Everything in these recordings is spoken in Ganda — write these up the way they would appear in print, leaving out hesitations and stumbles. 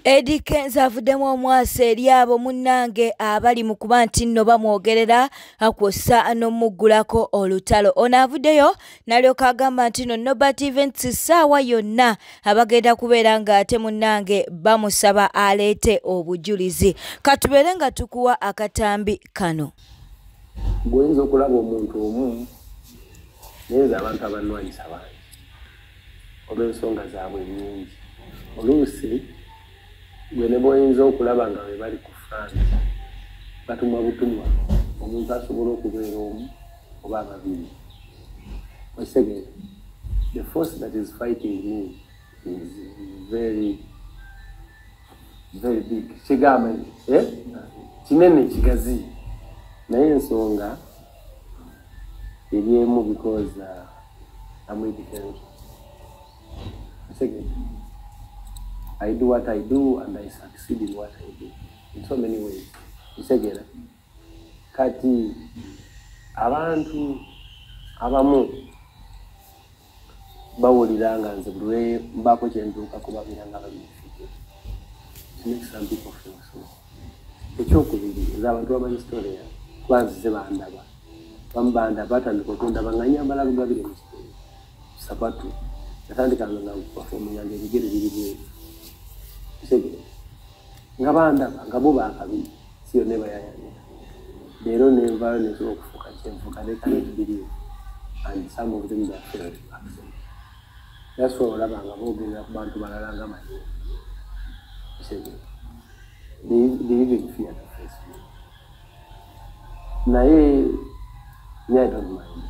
Eddie Kenzo avuddemu omwasa eri abo munnange abali mu kuba nti nno bamwogerera akwosa n'omuggulako olutalo. Ono avuddeyo n'alyoka agamba nti nno Norbert Events ssaawa yonna abagenda kubeera ng'ate munnange bamusaba aleete obujulizi. Katubeere nga tukuwa akatambi kano. Goyinza okulaba omuntu omu neza abantu abanwanyisa bangi olw'ensonga zaabwe nnyingi. Oluusi gwe ne boyinza okulaba nga bwe bali ku France batumwa butumwa omuntu asobola okubeera omu oba babiri. Okitegere, the force that is fighting me is very big. Kigamba kinene kigazi naye ensonga eri emu because I'm with Kenzo. Okitegere, I do what I do and I succeed in what I do in so many ways. Isegera kati abantu abamu bawuliranga nze bwe mbako kyentuuka kubabiranga babifite. It makes some people feel so. Ekyokubiri ez'abantu b'amahistoria banzize bandaba bambanda batandika okundaba nga nyambala lugabire mu kitundu sapatu natandikanga nga perform yange ebigere biri bweru. Isegera nga bandaba nga bo bakabi siyo ne bayayanira leero n'envayo nesobola okufuuka kyenfuuka they cannot believe and some of them they failed to accept. That's why olaba nga boogera ku bantu balala nga manyi. Isegera they even fear to face me. Naye I don't mind.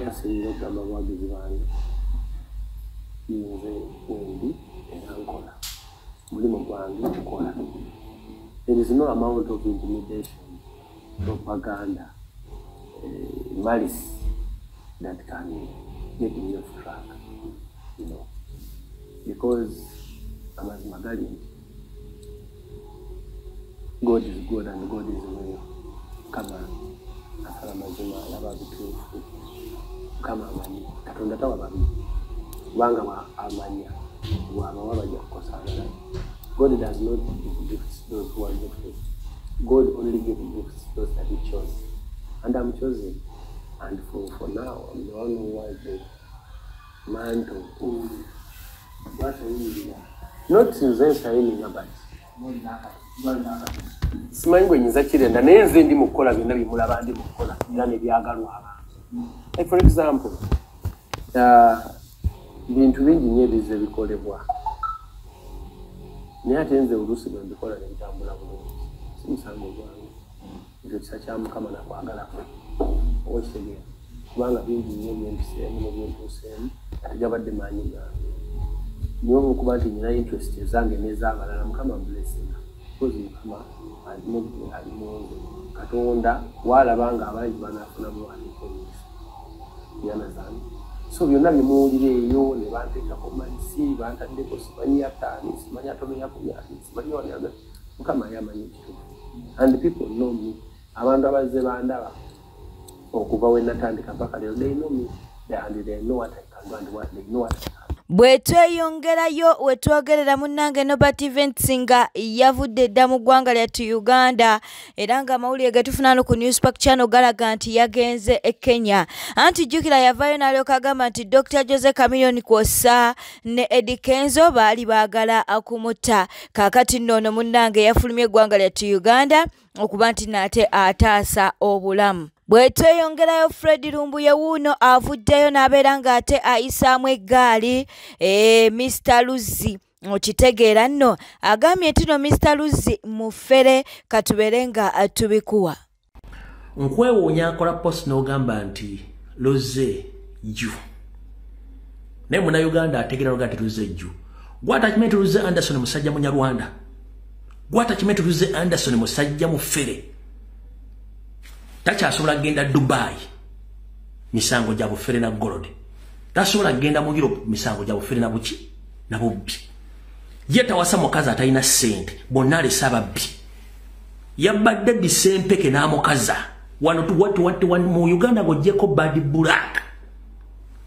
Yasinze okugamba abawagizi bange nze wendi era nkola mulimu gwange nkola. There is no amount of intimidation, propaganda, malice that can get me off track, you know, because I'm as Magali. God is good and God is real. Come on, Asalamajima, Lava Bitufu, come on, Katonda Tawababi, Wanga Amania, Wama Kosana. God does not give gifts those who are gifted. God only gives gifts those that He chose. And I'm chosen. And for now, I'm the one who has the mantle. What are you doing? Not since I'm but simanyi bwe nyinza kirenda naye nze ndi mukola byonna bimulaba ndi mukola era ne byagalwa abantu. Like for example, bintu bingi nnyo ebize bikolebwa naye ate nze oluusi bwe mbikola ne ntambula bulungi si musango gwange ekyo kisa kya Mukama nakwagala kwe okitegeera kubanga bingi nnyo byempiseemu nebyentuuseemu ate gabadde maanyi gange niwe okuba nti nyina interest ezange n'ez'abalala Mukama mbulesinga because Mukama alimunze Katonda waalabanga abangi banaafunamu alikomisa yanazange. So byonna bimuwulira eyo ne banteekako manisi bantaddeko simanyi ataani simanyi atono yakunyani simanyi wanaga Mukama yamanyi ekituufu. And people know me. Abantu abazze bandaba okuva we natandika mpaka leero they know me and they know what I can do and what they know what I can. Bwe tweyongerayo we twogerera munnange Norbert Events nga yavudde dda mu ggwanga lyattu Uganda era nga amawulire ge tufuna ku Newspark Channel galaga nti yagenze e Kenya. Anti jjukira yavaayo n'alyoka agamba nti Dr. Jose Chameleone kwosa ne Eddie Kenzo baali baagala akumutta. Kaakati nno ono munnange yafulumya eggwanga lyattu Uganda okuba nti naate ataasa obulamu. Bwe tweyongerayo Fred Lumbuye wuuno avuddeyo n'abeera ng'ate ayisaamu eggaali Mr. Luzzi okitegeera nno agambye nti no Mr. Luzzi mufere katubeere nga tubikuwa. Nkwewuunya akola post n'ogamba nti Luzzi jju naye Munnayuganda ategeera nga nti Luzzi jju gw'atakimenti Luzzi Anderson musajja Munyarwanda gw'atakimenti Luzzi Anderson musajja mufere takyasobola genda Dubai misango gya bufere na gold tasobola genda mu Europe misango gya bufere na buki na bubbi yeta wasa mukazi atalina ssente bonna alesa babbi yabadde bisempeke n'amukaza wano tu watu mu Uganda gojjeko bad black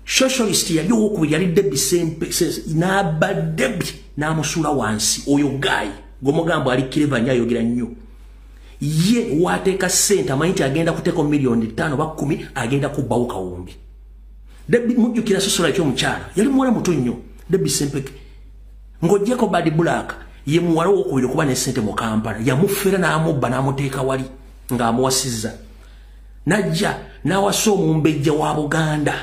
socialist yali okubiri yali Debbie Sempe n'aba Debbie n'amusula wansi oyo guy gomugambo ali kireva nnyo ayogera nnyo ye wateeka ssente amanyi nti agenda kuteeka milioni 5 ba 10 agenda kubbawo kawumbi Debbie mujjukira socialite omukyala yali muwala muto nnyo Debbie Sempe ng'oggyeko Bad Black ye muwala w'okubiri okuba ne ssente mu Kampala yamufera n'amubba n'amuteeka wali ng'amuwasizza najja n'awasa omumbejja wa Buganda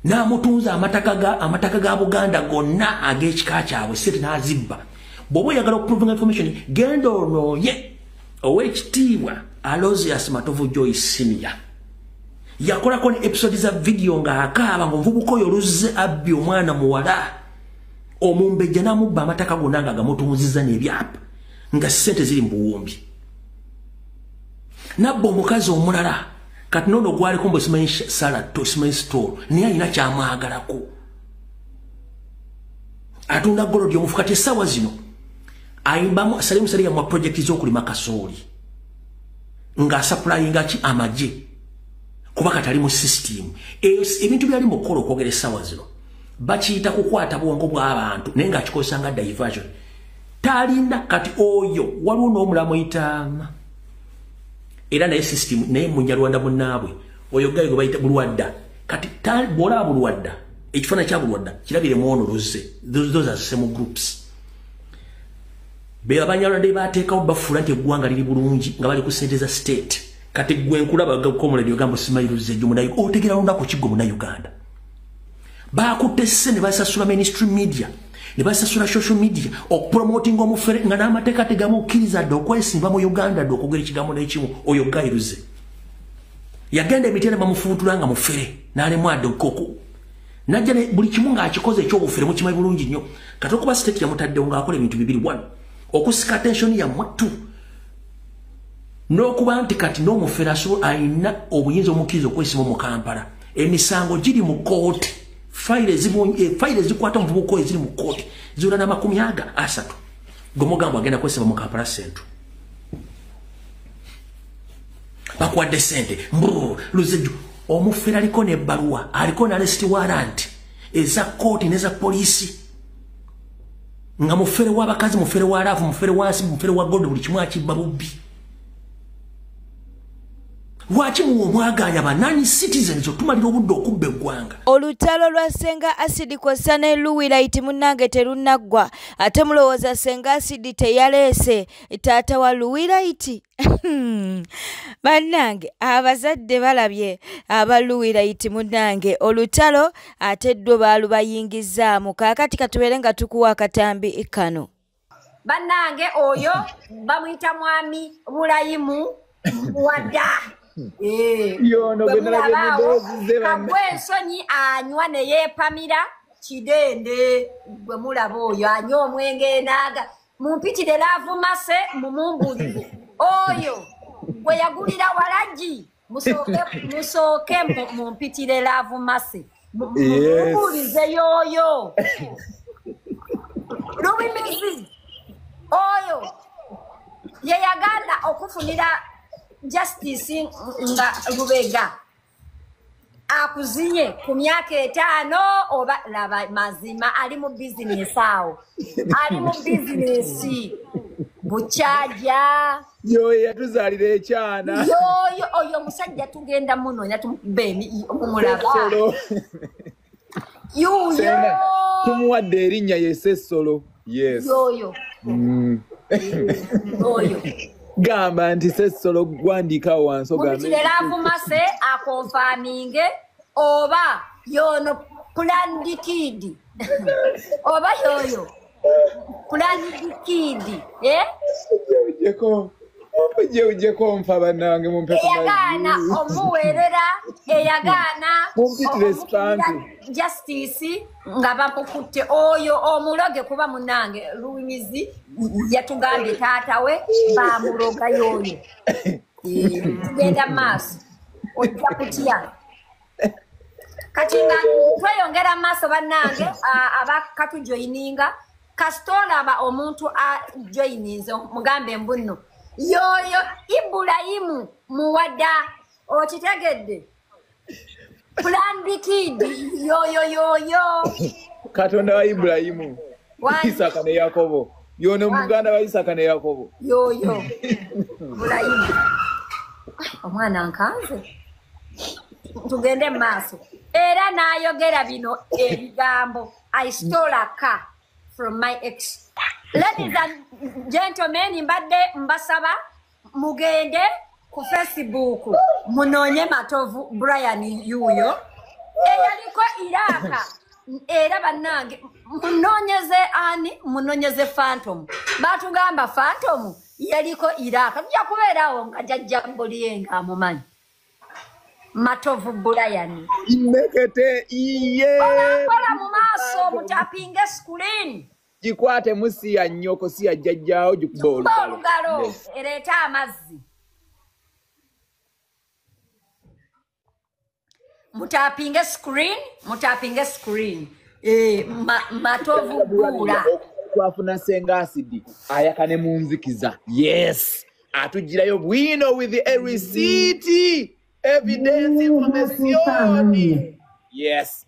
n'amutunza amataka ga Buganda gonna ag'ekika kyabwe sente n'azibba bw'oba oyagala okuprovinga information genda onooye ow'ekitiibwa Aloysius Matovu Joyce Senior yakolako ne episode za video ng'akaaba ng'omuvubuka oyo oluzze abbi omwana muwala omumbejja n'amubba amataka gonna ng'agamutunzizza n'ebyapa nga ssente ziri mu buwumbi nabba omukazi omulala kati nono gwaliko mbu simanyi salad to simanyi store naye alina kyamwagalako atunda golodi omufu kati essaawa zino ayimbamu Salimu Saliya mu project z'okulima kasooli ng'asaplayinga ki amagye kuba kati ali mu system ebintu byali mu kukola okwogera essaawa zino bakiyita kukwata bwongo bw'abantu naye ng'akikozesa nga diversion talinda kati oyo waliwo n'omulamu oyitaama era naye system naye munyarwanda munnaabwe oyo gayi gwe bayita Bulwadda kati bw'olaba Bulwadda ekifaananyi kya Bulwadda kirabire mu ono luzze those are same groups be abanyarwanda bateekawo bafuula nti eggwanga liri bulungi nga bali ku ssente za state kati gwe nkulaba gakomuledi ogamba simayiruze gyo munayo otegera lunaku kiggwe Munnayuganda baakutte sse ne basasula mainstream media ne basasula social media okupromotinga omufere nga n'amateeka tegamukkiriza dde okwesimba mu Uganda dde okwogera ekigambo n'ekimu oyo gayiruze yagenda emitende bamufuutula nga mufere n'alemu adde okoko najja buli kimu ng'akikoze ekyobufere mukimanyi bulungi nnyo kati okuba state yamutaddewo ng'akola ebintu bibiri wano okusika attention ya mwattu n'okuba nti kati n'omufere ayina obuyinza omukkiriza okwesimba mu Kampala emisango giri mu kooti file zikwata omuvubuka eziri mu kooti ziwera n'30 gomugambo agenda kwesiba mu Kampala Central bakwadde sente luzeju omufere aliko n'ebbaluwa aliko n'arrest warrant eza kooti n'eza poliisi nga mufere w'abakazi mufere wa laavu mufere wansi mufere wa gold buli kimu akibba bubbi lwaki muwomwaganya banani citizens otumalira obudde okubba eggwanga olutalo lwa Senga Acid kw'ossa ne Luwilite munnange terunaggwa ate mulowooza Senga Acid teyaleese taata wa Luwilite bannange abazadde balabye aba Luwilite munnange olutalo ate ddwe baalubayingizaamu kaakati katubeere nga tukuwa akatambi kano bannange oyo bamuyita mwami Bulayimu Wadda yono kagwe ensonyi anywa ne yeepamira kidende gwe mulaba oyo anywa omwenge naaga mumpitire Laavu Mase mumumbulire oyo gwe yagulira Walagi musooke mumpitire Laavu Mase mumumbulize yoyo Lubimizi oyo yeyagala okufunira justice nga Lubega akuzinye ku myaka 5 oba laba mazima ali mu business awo ali mu business buchaja yo yatuzalira ekyana yo oyo musajja tugenda munonya tumubemi omulaba yo tumuwadde erinnya Yesessolo yes yo oyo gamba nti Sessolo gwandika wansi ogambe Laavu Mase akonfaminge oba yono Planned Kid oba yoyo Planned Kid ujeko mfa bannange mumpe eyagaana omuweerera eyagaana mumpitire Spantu justice nga bamukutte oyo omuloge kuba munnange Luwimizi yatugambye taata we bamuloga yoyo tugenda maaso ojja kutya kati nga tweyongera maaso bannange abakatujoyininga kasitolaba omuntu ajoyininze mugambe mbunno yoyo Ibulayimu Muwadda okitegedde Plan B kid. Yo. Katonda wa Ibrahimu. Why? Isaka ne Yakobo. Yono muganda wa Isaka ne Yakobo. Yo. Ibrahimu. Omwana nkanze. Tugende maaso. Era n'ayogera bino ebigambo. I stole a car from my ex. Ladies and gentlemen, mbasaba mugende ku Facebook munoonye Matovu Brian yuyo eyaliko Iraka era bannange munoonyeze Phantom batugamba Phantom yaliko Iraka tujja kubeerawo nga jajja Mboliyenga amumanyi Matovu Brian Imekete iye. Kola mu maaso mutapinge screen Jikwate musi ya nyoko si ya jajjao jikuba olugalo. Yes. Ereta amazzi. Mutapinge screen. Matovu Bula. Twafuna senga asidi. Ayakane munzikiza. Yes. Atujirayo bwino with a receipt. Evidence information. Yes.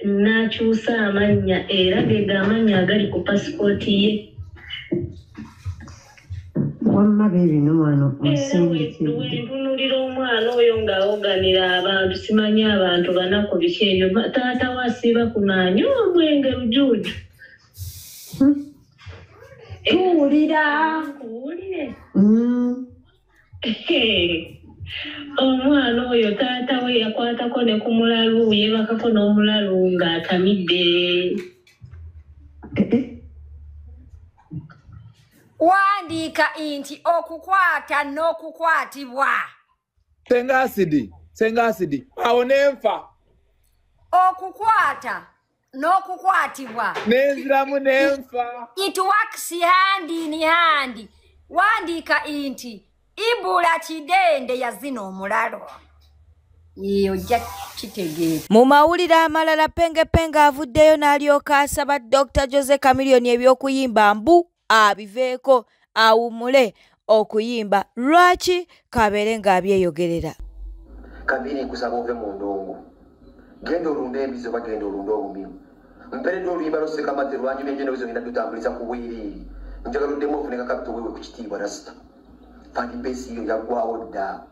Nakyusa amanya era gega amanya agali ku passport ye. Wamma bebino wano ntunulira omwana oyo ng'awoganira abantu simanyi abantu banako biki ebyo taata wasiiba kunaanyo omwenge lujuuju. Kuwulire. Omwana oyo taata we yakwatako ne ku mulalu yeebakako n'omulalu ng'atamidde. Wandiika nti okukwata n'okukwatibwa. Senga asidi. Awo nenfa. Okukwata n'okukwatibwa. Nenziramu nenfa. It works hand in hand. Wandiika nti Ibula Kidende yazina omulalo. Ojja kitegeera. Mu mawulire amalala Penge avuddeyo n'alyoka asaba Dr. Jose Chameleone ebyokuyimba mbu abiveeko awumule okuyimba. Lwaki kabeere ng'abyeyogerera? Kabiri nkusaba ove mu ndongo. Genda olunda embizi oba genda olunda obumimu. Mperedde oluyimba lw'Ossekamate lwanyuma enjeno ngenda tutambuliza ku bwereere. Njagala oddemu ofuneka kapito weewe ku kitiibwa rasita. Fandi base yo yaggwawo dda.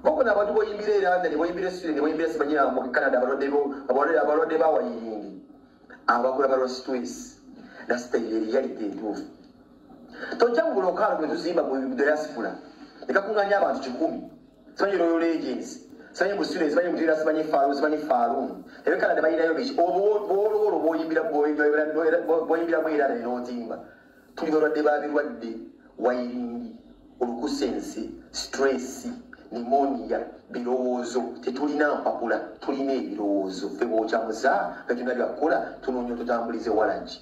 Bako n'abantu boyimbira era ne boyimbira Sweden ne boyimbira simanyira mu Canada abalwadde bawayiringi. Abakula balwa stress. That's the reality entuufu. Tojja mu bulokalo bwe tuzimba mu diaspora. Nekakunganya abantu 100. Simanyi Royal Agents. Simanyi mu Sweden, simanyi mu Tira, simanyi Faru, simanyi Faru. Ebe Canada bayinayo biki. Obuwolo boyimbira bwera n'otimba. Tuli balwadde babirwadde wayiringi. Olukusense, stress, pneumonia, birowoozo. Tetulina mpapula, tulina ebirowoozo. Ffe bw'okyamuza, nga tulina byakukola, tunoonya tutambulize walagi.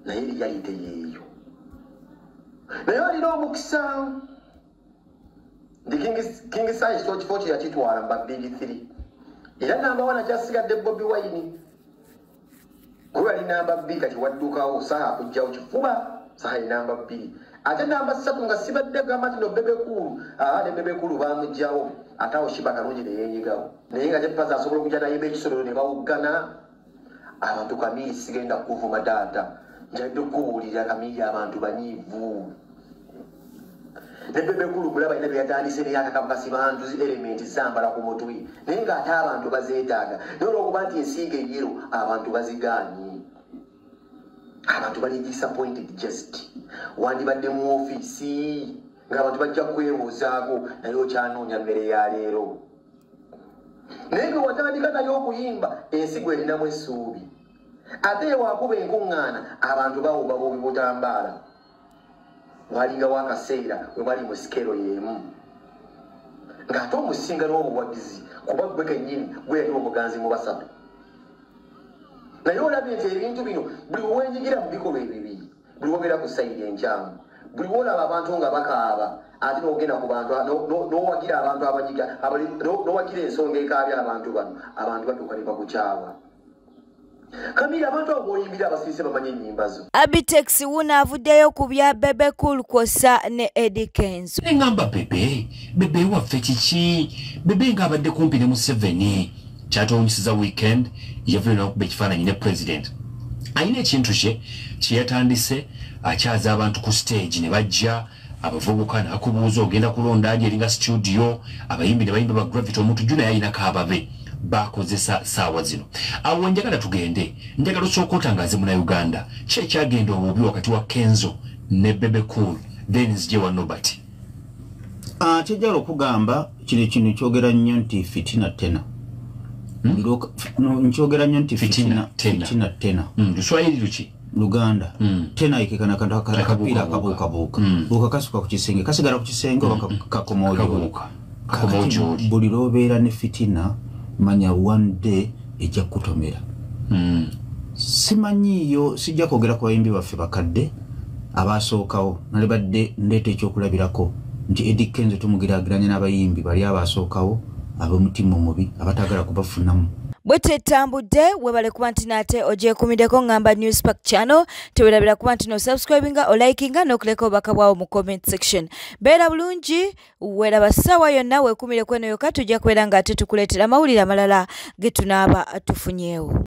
Naye realite yeeyo. Naye alina omukisa. Ndi King Size kifo kye yakitwala mba Big 3. Era namba 1 akyasigadde Bobi Wine. Gwe ali namba 2 kati waddukawo saa kujjawo kifuba, saa namba 2. Ate namba 3 nga sibadde gamba tino Bebekulu. Ne Bebekulu bamugjawo. Atawo shiba kalungi ne yeeyigawo. Naye nga tepaza asobola okujja naye b'ekisolo ne bawuggana. Abantu Kamili sigenda kuvuma taata. Njadde okubuulira Kamili abantu banyiivu. Ne Bebekulu mulaba ina byatandise ne yakakabukasi bantu elementi zambala ku mutwe. Naye ng'ate abantu bazeetaaga. Naye olw'okuba nti ensiiga eyero abantu bazigaanye. Abantu bali disappointed just. Wandibadde mu ofiisi ng'abantu bajja kwebuuzaako naye okyanoonya mmere ya leero. Naye gwe watandika naye okuyimba ensigo erinamu essuubi. Ate waakuba enkuŋŋaana abantu bawuba butambaala. Walingawo akaseera we bali mu sikero y'emu. Ng'ate omusinga n'obuwagizi kuba gwe kennyini gwe yali omuganzi mu basatu. Naye olabye nti ebintu bino buli wenyigira mu bikolwa ebibi, buli wogera ku sayidi enkyamu, buli wolaba abantu nga bakaaba, ate n'ogenda ku bantu n'owagira abantu abanyiga n'owagira ensonga ekaabya abantu bano, abantu batuuka ne bakukyawa. Kamili abantu abo boyimbira abasiise bamanye ennyimba zo. Abitex wuna avuddeyo ku bya Bebe Cool kwosa ne Eddie Kenzo. Ngamba Bebe waffe kiki? Bebe ng'abadde kumpi ne Museveni. Kyatowunyisiza weekend yavuye n'okuba ekifaananyi ne president. Ayina ekintu kye yatandise akyaza abantu ku stage ne bajja abavubuka n'akubuuza ogenda kulonda aje eringa studio abayimbi ne bayimba ba Gravity omuntu juna yayinako ababe bakozesa saawa zino. Awo njagala tugende njagala osooka otangaze muna Uganda ki ekyagenda obubi wakati wa Kenzo ne Bebe Cool then nzije wa Nobati. Kyejjala okugamba kino kyogera nnyo nti fitina tena. Nkyogera nnyo nti fitina tena. Luswayiri luki? Luganda. Tena ikikana akapiira akabuukabuuka. Buuka kasuka ku kisenge kasigala ku kisenge oba kakomoojo. Buli lw'obeera ne fitina manya one day ejja kutomera. Simanyiyo sijja kwogera ku bayimbi baffe bakadde abaasookawo nali badde ndeeta ekyokulabirako nti Eddie Kenzo tumugiragiranye n'abayimbi bali abaasookawo ab'omutima omubi abatagala kubafunamu. Bwete tambudde webale kuba nti nate ogyekumiddeko ngamba Newspark channel tewerabira kuba nti no subscribinga o likinga n'okuleka obubaka bwawo mu comment section. Beera bulungi weraba ssaawa yonna weekumireko eno yokka tujja kubeera nga ate tukuleetera amawulire amalala ge tunaaba tufunyeewo.